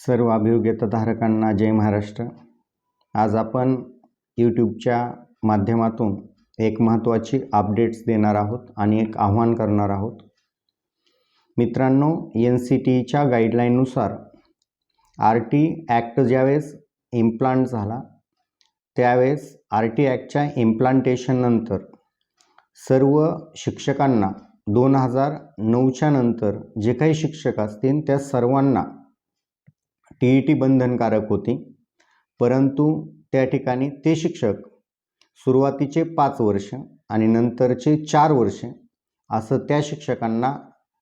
सर्व अभियोग्यताधारकांना जय महाराष्ट्र। आज आपण यूट्यूबच्या माध्यमातून एक महत्त्वाची अपडेट्स देणार आहोत आणि एक आव्हान करणार आहोत। मित्रांनो, NCTच्या गाईडलाईननुसार RT ॲक्ट ज्यावेळेस इम्प्लांट झाला त्यावेळेस RT ॲक्टच्या इम्प्लांटेशननंतर सर्व शिक्षकांना 2009च्या नंतर जे काही शिक्षक असतील त्या सर्वांना TET बंधनकारक होती, परंतु त्या ठिकाणी ते शिक्षक सुरुवातीचे 5 वर्ष आणि नंतरचे 4 वर्ष असं त्या शिक्षकांना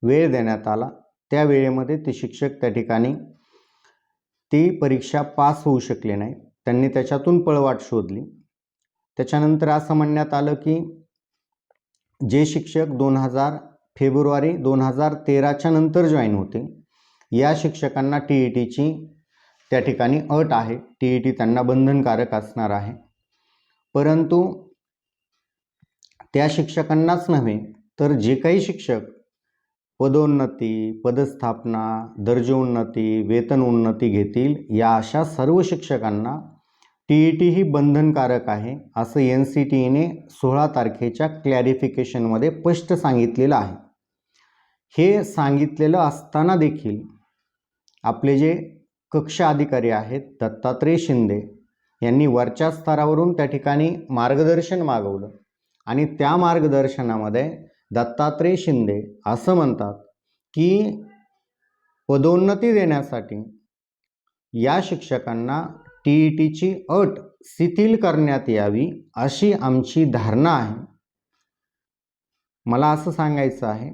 वेळ देण्यात आला। त्या वेळेमध्ये ते शिक्षक त्या ठिकाणी ती परीक्षा पास होऊ शकले नाही, त्यांनी त्याच्यातून पळवाट शोधली। त्याच्यानंतर असं म्हणण्यात आलं की जे शिक्षक फेब्रुवारी 2013च्या नंतर जॉईन होते या शिक्षकांना TETची त्या ठिकाणी अट आहे, TET त्यांना बंधनकारक असणार आहे। परंतु त्या शिक्षकांनाच नव्हे तर जे काही शिक्षक पदोन्नती, पदस्थापना, दर्जोन्नती, वेतन उन्नती घेतील या अशा सर्व शिक्षकांना TET ही बंधनकारक आहे असं NCTने 16 तारखेच्या क्लॅरिफिकेशनमध्ये स्पष्ट सांगितलेलं आहे। हे सांगितलेलं असताना देखील आपले जे कक्ष अधिकारी आहेत दत्तात्रय शिंदे यांनी वरच्या स्तरावरून त्या ठिकाणी मार्गदर्शन मागवलं आणि त्या मार्गदर्शनामध्ये दत्तात्रय शिंदे असं म्हणतात की पदोन्नती देण्यासाठी या शिक्षकांना TETची अट शिथिल करण्यात यावी अशी आमची धारणा आहे। मला असं सांगायचं आहे,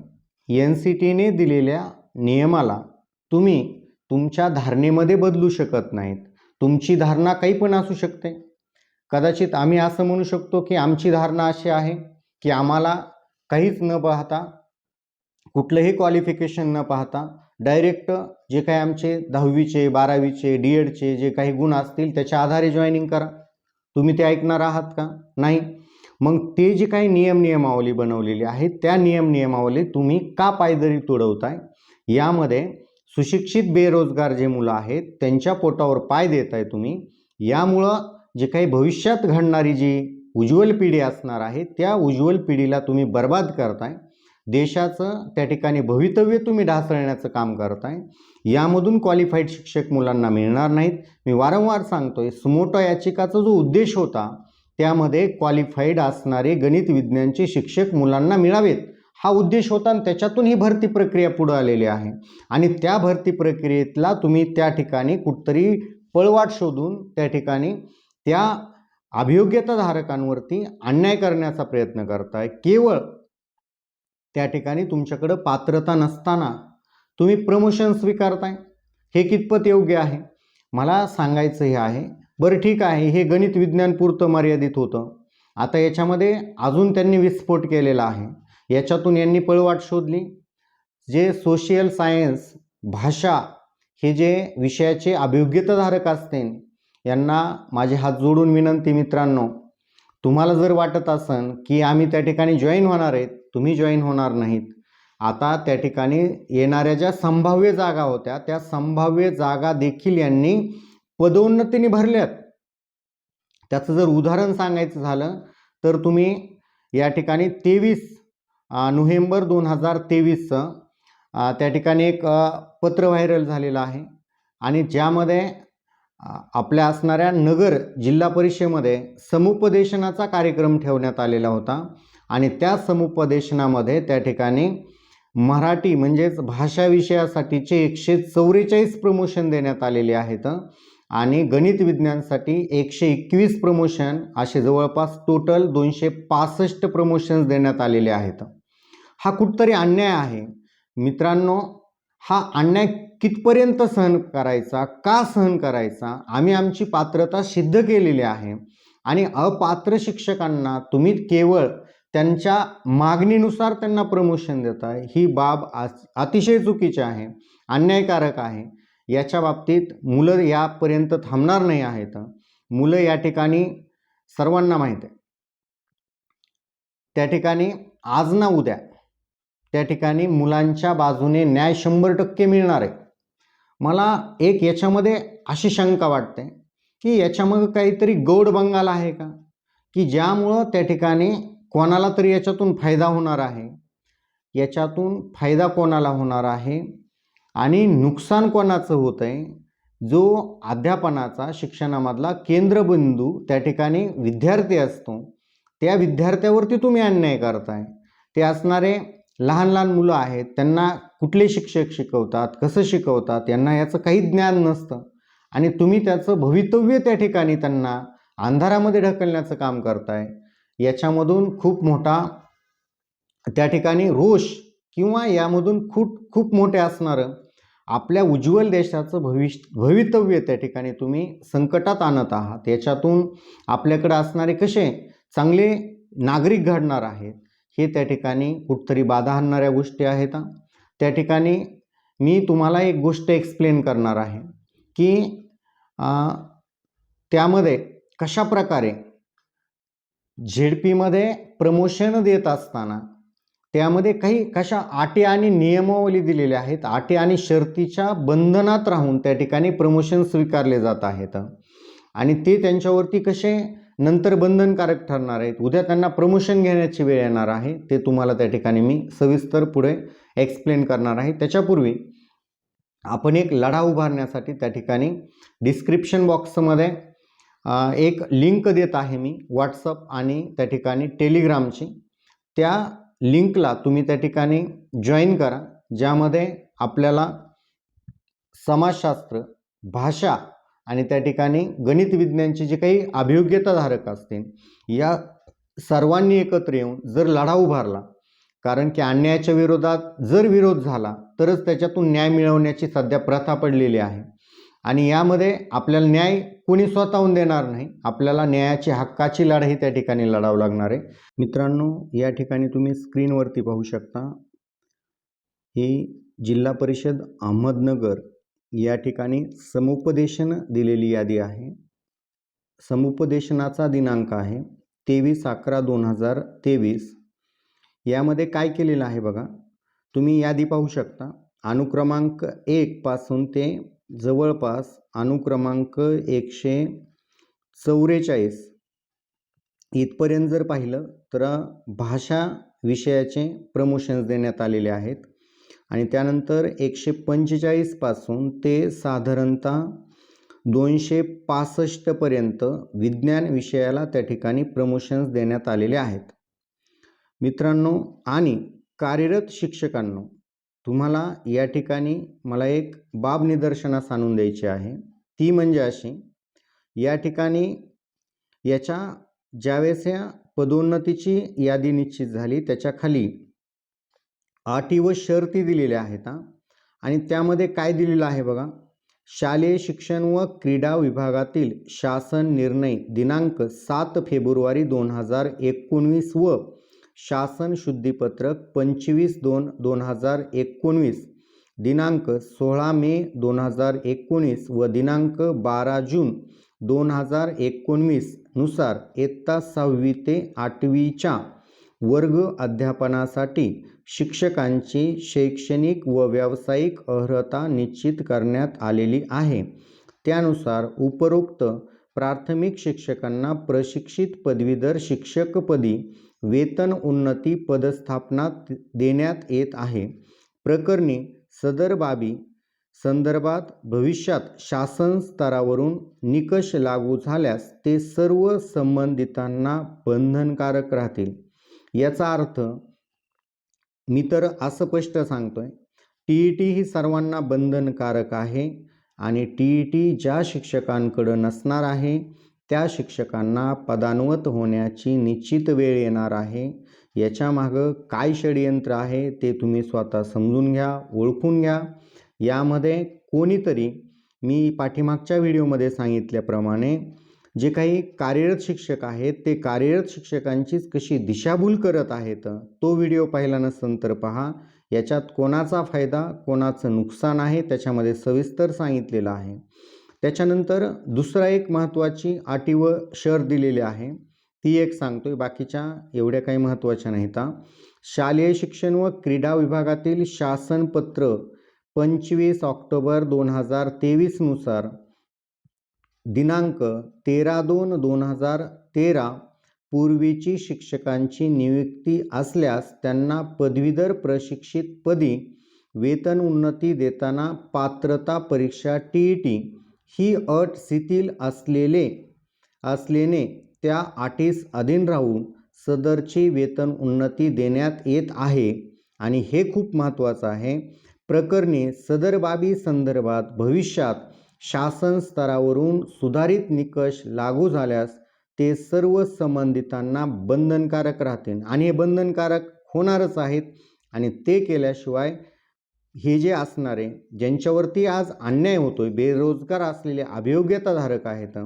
NCTने दिलेल्या नियमाला तुम्ही तुमच्या धारणेमध्ये बदलू शकत नाहीत। तुमची धारणा काही पण असू शकते। कदाचित आम्ही असं म्हणू शकतो की आमची धारणा अशी आहे की आम्हाला काहीच न पाहता, कुठलंही क्वालिफिकेशन न पाहता डायरेक्ट जे काही आमचे 10वीचे 12वीचे DEDचे जे काही गुण असतील त्याच्या आधारे जॉईनिंग करा। तुम्ही ते ऐकणार आहात का? नाही। मग ते जे काही नियमावली बनवलेली आहे त्या नियमावली तुम्ही का पायदळी तुडवताय? यामध्ये सुशिक्षित बेरोजगार जे मुलं आहेत त्यांच्या पोटावर पाय देताय तुम्ही। यामुळं जे काही भविष्यात घडणारी जी उज्ज्वल पिढी असणार आहे त्या उज्ज्वल पिढीला तुम्ही बर्बाद करताय। देशाचं त्या ठिकाणी भवितव्य तुम्ही ढासळण्याचं काम करताय। यामधून क्वालिफाईड शिक्षक मुलांना मिळणार नाहीत। मी वारंवार सांगतोय, सुमोटो याचिकाचा जो उद्देश होता त्यामध्ये क्वालिफाईड असणारे गणित विज्ञानचे शिक्षक मुलांना मिळावेत हा उद्देश होता आणि त्याच्यातून ही भरती प्रक्रिया पुढे आलेली आहे। आणि त्या भरती प्रक्रियेतला तुम्ही त्या ठिकाणी कुठतरी पळवाट शोधून त्या ठिकाणी त्या अभियोग्यताधारकांवरती अन्याय करण्याचा प्रयत्न करताय। केवळ त्या ठिकाणी तुमच्याकडे पात्रता नसताना तुम्ही प्रमोशन स्वीकारताय, हे कितपत योग्य आहे? मला सांगायचं हे आहे, बरं ठीक आहे, हे गणित विज्ञान पुरतं मर्यादित होतं। आता याच्यामध्ये अजून त्यांनी विस्फोट केलेला आहे। याच्यातून यांनी पळवाट शोधली। जे सोशल सायन्स, भाषा हे जे विषयाचे अभियोग्यताधारक असतील यांना माझे हात जोडून विनंती, मित्रांनो, तुम्हाला जर वाटत असेल की आम्ही त्या ठिकाणी जॉईन होणार आहेत, तुम्ही जॉईन होणार नाहीत। आता त्या ठिकाणी येणाऱ्या ज्या संभाव्य जागा होत्या त्या संभाव्य जागा देखील यांनी पदोन्नतीने भरल्यात। त्याचं जर उदाहरण सांगायचं झालं तर तुम्ही या ठिकाणी 23 नोव्हेंबर 2023चं त्या ठिकाणी एक पत्र व्हायरल झालेलं आहे आणि ज्यामध्ये आपल्या असणाऱ्या नगर जिल्हा परिषदेमध्ये समुपदेशनाचा कार्यक्रम ठेवण्यात आलेला होता आणि त्या समुपदेशनामध्ये त्या ठिकाणी मराठी म्हणजेच भाषा विषयासाठीचे 144 प्रमोशन देण्यात आलेले आहेत आणि गणित विज्ञानसाठी 121 प्रमोशन, असे जवळपास टोटल 265 प्रमोशन्स देण्यात आलेले आहेत। हा कुठतरी अन्याय आहे मित्रांनो। हा अन्याय कितपर्यंत सहन करायचा, का सहन करायचा? आम्ही आमची पात्रता सिद्ध केलेली आहे आणि अपात्र शिक्षकांना तुम्ही केवळ त्यांच्या मागणीनुसार त्यांना प्रमोशन देताय, ही बाब अतिशय चुकीची आहे, अन्यायकारक आहे। याच्या बाबतीत मुलं यापर्यंत थांबणार नाही आहेत। मुलं या ठिकाणी सर्वांना माहीत आहे, त्या ठिकाणी आज ना उद्या त्या ठिकाणी मुलांच्या बाजूने न्याय 100% मिळणार आहे। मला एक याच्यामध्ये अशी शंका वाटते की याच्यामध्ये काहीतरी गौड बंगाल आहे का, की ज्यामुळं त्या ठिकाणी कोणाला तरी याच्यातून फायदा होणार आहे, याच्यातून फायदा कोणाला होणार आहे आणि नुकसान कोणाचं होत आहे. जो अध्यापनाचा शिक्षणामधला केंद्रबिंदू त्या ठिकाणी विद्यार्थी असतो, त्या विद्यार्थ्यावरती तुम्ही अन्याय करताय. ते असणारे लहान लहान मुलं आहेत, त्यांना कुठले शिक्षक शिकवतात, कसं शिकवतात, यांना याचं काही ज्ञान नसतं आणि तुम्ही त्याचं भवितव्य त्या ठिकाणी त्यांना अंधारामध्ये ढकलण्याचं काम करताय. याच्यामधून खूप मोठा त्या ठिकाणी रोष किंवा यामधून खूप मोठे असणारं आपल्या उज्ज्वल देशाचं भवितव्य त्या ठिकाणी तुम्ही संकटात आणत आहात. याच्यातून आपल्याकडे असणारे कसे चांगले नागरिक घडणार आहेत, हे त्या ठिकाणी कुठतरी बाधा आणणाऱ्या गोष्टी आहेत. त्या ठिकाणी मी तुम्हाला एक गोष्ट एक्सप्लेन करणार आहे की त्यामध्ये कशा प्रकारे झेडपीमध्ये प्रमोशन देत असताना त्यामध्ये काही कशा अटी आणि नियमावली दिलेल्या आहेत. अटी आणि शर्तीच्या बंधनात राहून त्या ठिकाणी प्रमोशन स्वीकारले जात आहेत आणि ते त्यांच्यावरती कसे नंतर बंधनकारक ठरणार आहेत. उद्या त्यांना प्रमोशन घेण्याची वेळ येणार आहे, ते तुम्हाला त्या ठिकाणी मी सविस्तर पुढे एक्सप्लेन करणार आहे. त्याच्यापूर्वी आपण एक लढा उभारण्यासाठी त्या ठिकाणी डिस्क्रिप्शन बॉक्समध्ये एक लिंक देत आहे मी व्हॉट्सअप आणि त्या ठिकाणी टेलिग्रामची. त्या लिंकला तुम्ही त्या ठिकाणी जॉईन करा, ज्यामध्ये आपल्याला समाजशास्त्र, भाषा आणि त्या ठिकाणी गणित विज्ञानचे जे काही अभियोग्यताधारक असतील, या सर्वांनी एकत्र येऊन जर लढा उभारला, कारण की अन्यायाच्या विरोधात जर विरोध झाला तरच त्याच्यातून न्याय मिळवण्याची सध्या प्रथा पडलेली आहे आणि यामध्ये आपल्याला न्याय कोणी स्वतःहून देणार नाही. आपल्याला न्यायाची हक्काची लढाई त्या ठिकाणी लढावं लागणार आहे. मित्रांनो, या ठिकाणी तुम्ही स्क्रीनवरती पाहू शकता, ही जिल्हा परिषद अहमदनगर या ठिकाणी समुपदेशन दिलेली यादी आहे. समुपदेशनाचा दिनांक आहे 23/11/2023. यामध्ये काय केलेलं आहे बघा, तुम्ही यादी पाहू शकता. अनुक्रमांक 1 पासून ते जवळपास अनुक्रमांक 144 इथपर्यंत जर पाहिलं तर भाषा विषयाचे प्रमोशन्स देण्यात आलेले आहेत आणि त्यानंतर 145 पासून ते साधारणतः 265 पर्यंत विज्ञान विषयाला त्या ठिकाणी प्रमोशन्स देण्यात आलेले आहेत. मित्रांनो आणि कार्यरत शिक्षकांनो, तुम्हाला या ठिकाणी मला एक बाब निदर्शनास आणून द्यायची आहे. ती म्हणजे अशी, या ठिकाणी याच्या ज्यावेळेस या पदोन्नतीची यादी निश्चित झाली, त्याच्या खाली अटी व शर्ती दिलेल्या आहेत आणि त्यामध्ये काय दिलेलं आहे बघा, शालेय शिक्षण व क्रीडा विभागातील शासन निर्णय दिनांक 7 फेब्रुवारी 2019 व शासन शुद्धीपत्रक 25/2/2019 दिनांक 16 मे 2019 व दिनांक 12 जून 2019 नुसार इयत्ता 6वी ते 8वीच्या वर्ग अध्यापनासाठी शिक्षकांची शैक्षणिक व व्यावसायिक अर्हता निश्चित करण्यात आलेली आहे. त्यानुसार उपरोक्त प्राथमिक शिक्षकांना प्रशिक्षित पदवीधर शिक्षकपदी वेतन उन्नती पदस्थापना देण्यात येत आहे. प्रकरणी सदर बाबी संदर्भात भविष्यात शासन स्तरावरून निकष लागू झाल्यास ते सर्व संबंधितांना बंधनकारक राहतील. याचा अर्थ मी तर असं स्पष्ट सांगतोय, TET ही सर्वांना बंधनकारक आहे आणि TET ज्या शिक्षकांकडे नसणार आहे त्या शिक्षकांना पदान्वत होण्याची निश्चित वेळ येणार आहे. याच्या मागं काय षडयंत्र आहे ते तुम्ही स्वतः समजून घ्या, ओळखून घ्या. यामध्ये कोणीतरी, मी पाठीमागच्या व्हिडिओमध्ये सांगितल्याप्रमाणे, जे काही कार्यरत शिक्षक आहेत ते कार्यरत शिक्षकांचीच कशी दिशाभूल करत आहेत, तो व्हिडिओ पाहिला नसेल तर पहा. याच्यात कोणाचा फायदा कोणाचं नुकसान आहे त्याच्यामध्ये सविस्तर सांगितलेलं आहे. त्याच्यानंतर दुसरा एक महत्त्वाची अटी व शर्त दिलेली आहे, ती एक सांगतोय, बाकीच्या एवढ्या काही महत्त्वाच्या नाहीत. शालेय शिक्षण व क्रीडा विभागातील शासनपत्र 25 ऑक्टोबर 2023 नुसार दिनांक 13/2/2013 पूर्वीची शिक्षकांची नियुक्ती असल्यास त्यांना पदवीधर प्रशिक्षित पदी वेतन उन्नती देताना पात्रता परीक्षा TET ही अट शिथिल असल्याने त्या अटीस अधीन राहून सदरची वेतन उन्नती देण्यात येत आहे. आणि हे खूप महत्त्वाचं आहे, प्रकरणी सदर बाबी संदर्भात भविष्यात शासन स्तरावरून सुधारित निकष लागू झाल्यास ते सर्व संबंधितांना बंधनकारक राहतील आणि हे बंधनकारक होणारच आहेत. आणि ते केल्याशिवाय हे जे असणारे ज्यांच्यावरती आज अन्याय होतोय, बेरोजगार असलेले अभियोग्यताधारक आहेत,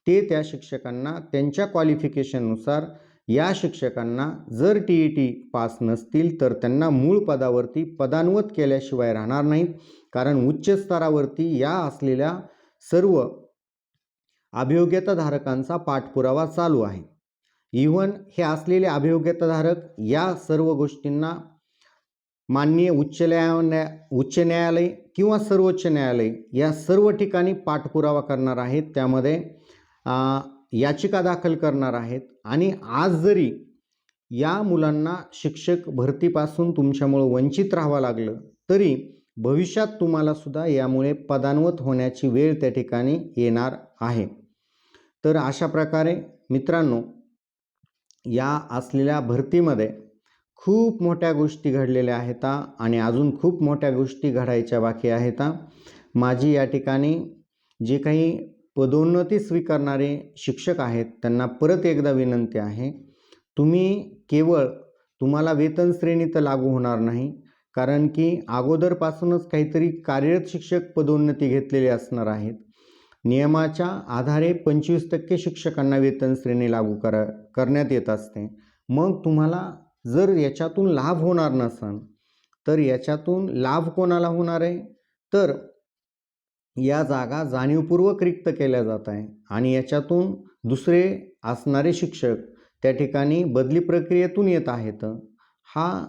ते त्या शिक्षकांना त्यांच्या क्वालिफिकेशननुसार या शिक्षकांना जर TET पास नसतील तर त्यांना मूळ पदावरती पदान्वत केल्याशिवाय राहणार नाहीत. कारण उच्च स्तरावरती या असलेल्या सर्व अभियोग्यताधारकांचा पाठपुरावा चालू आहे. इव्हन हे असलेले अभियोग्यताधारक या सर्व गोष्टींना माननीय उच्च न्यायालय किंवा सर्वोच्च न्यायालय या सर्व ठिकाणी पाठपुरावा करणार आहेत. त्यामध्ये याचिका दाखल करणार आहेत. आणि आज जरी या मुलांना शिक्षक भरतीपासून तुमच्यामुळे वंचित राहावं लागलं तरी भविष्यात तुम्हाला सुद्धा यामुळे पदान्वत होण्याची वेळ त्या ठिकाणी येणार आहे. तर अशा प्रकारे मित्रांनो, या असलेल्या भरतीमध्ये खूप मोठ्या गोष्टी घडलेल्या आहेत आणि अजून खूप मोठ्या गोष्टी घडायच्या बाकी आहेत. माझी या ठिकाणी जे काही पदोन्नती स्वीकारणारे शिक्षक आहेत त्यांना परत एकदा विनंती आहे, तुम्हाला वेतन श्रेणी तर लागू होणार नाही, कारण की अगोदरपासूनच काहीतरी कार्यरत शिक्षक पदोन्नती घेतलेली असणार आहेत. नियमाच्या आधारे 25% शिक्षकांना वेतन श्रेणी लागू करण्यात येत असते. मग तुम्हाला जर याच्यातून लाभ होणार नसेल तर याच्यातून लाभ कोणाला होणार आहे, तर या जागा जाणीवपूर्वक रिक्त केल्या जात आहे आणि याच्यातून दुसरे असणारे शिक्षक त्या ठिकाणी बदली प्रक्रियेतून येत आहेत. हा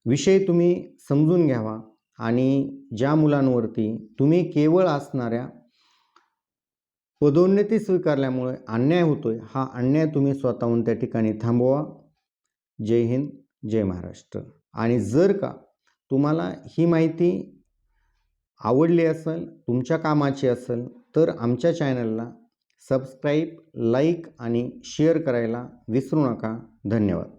विषय तुम्ही समजून घ्यावा आणि ज्या मुलांवरती तुम्ही केवळ असणाऱ्या पदोन्नती स्वीकारल्यामुळे अन्याय होतोय, हा अन्याय तुम्ही स्वतःहून त्या ठिकाणी थांबवा. जय हिंद, जय महाराष्ट्र. आणि जर का तुम्हाला ही माहिती आवडली असेल, तुमच्या कामाची असेल, तर आमच्या चॅनलला सबस्क्राईब, लाईक आणि शेअर करायला विसरू नका. धन्यवाद.